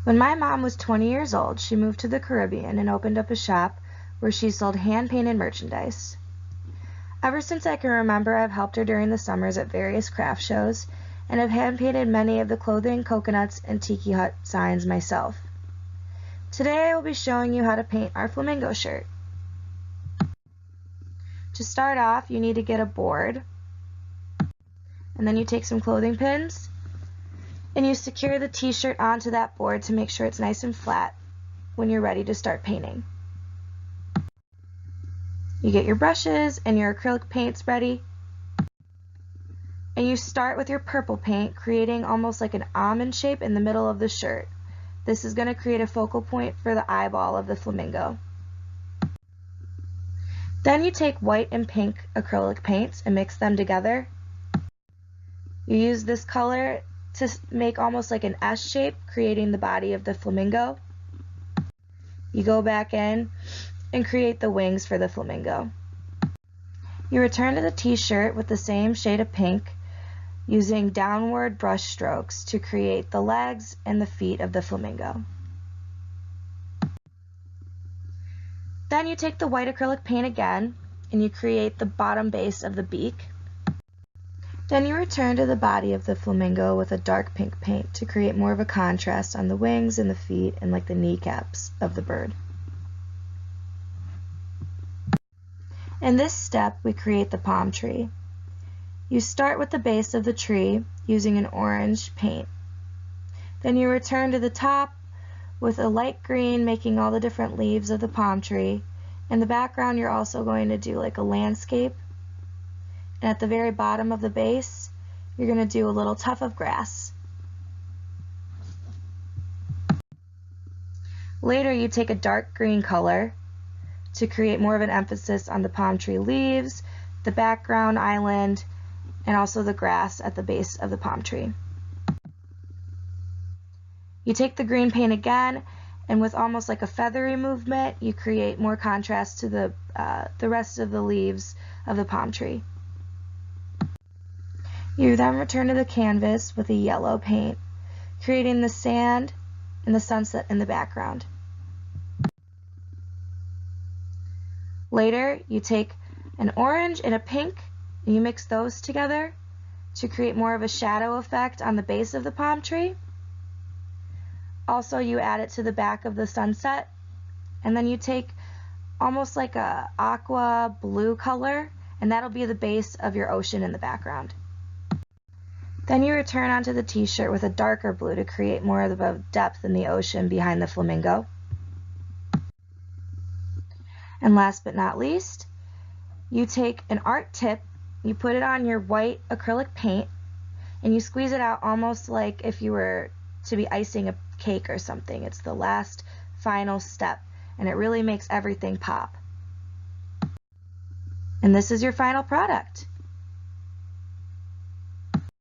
When my mom was 20 years old, she moved to the Caribbean and opened up a shop where she sold hand-painted merchandise. Ever since I can remember, I've helped her during the summers at various craft shows and have hand-painted many of the clothing, coconuts, and tiki hut signs myself. Today I will be showing you how to paint our flamingo shirt. To start off, you need to get a board, and then you take some clothing pins and you secure the t-shirt onto that board to make sure it's nice and flat when you're ready to start painting. You get your brushes and your acrylic paints ready, and you start with your purple paint, creating almost like an almond shape in the middle of the shirt. This is going to create a focal point for the eyeball of the flamingo. Then you take white and pink acrylic paints and mix them together. You use this color to make almost like an S shape, creating the body of the flamingo. You go back in and create the wings for the flamingo. You return to the t-shirt with the same shade of pink, using downward brush strokes to create the legs and the feet of the flamingo. Then you take the white acrylic paint again and you create the bottom base of the beak. Then you return to the body of the flamingo with a dark pink paint to create more of a contrast on the wings and the feet and like the kneecaps of the bird. In this step, we create the palm tree. You start with the base of the tree using an orange paint. Then you return to the top with a light green, making all the different leaves of the palm tree. In the background, you're also going to do like a landscape. And at the very bottom of the base, you're going to do a little tuft of grass. Later, you take a dark green color to create more of an emphasis on the palm tree leaves, the background island, and also the grass at the base of the palm tree. You take the green paint again, and with almost like a feathery movement, you create more contrast to the rest of the leaves of the palm tree. You then return to the canvas with a yellow paint, creating the sand and the sunset in the background. Later, you take an orange and a pink, and you mix those together to create more of a shadow effect on the base of the palm tree. Also, you add it to the back of the sunset, and then you take almost like a aqua blue color, and that'll be the base of your ocean in the background. Then you return onto the t-shirt with a darker blue to create more of a depth in the ocean behind the flamingo. And last but not least, you take an art tip, you put it on your white acrylic paint, and you squeeze it out almost like if you were to be icing a cake or something. It's the last final step, and it really makes everything pop. And this is your final product.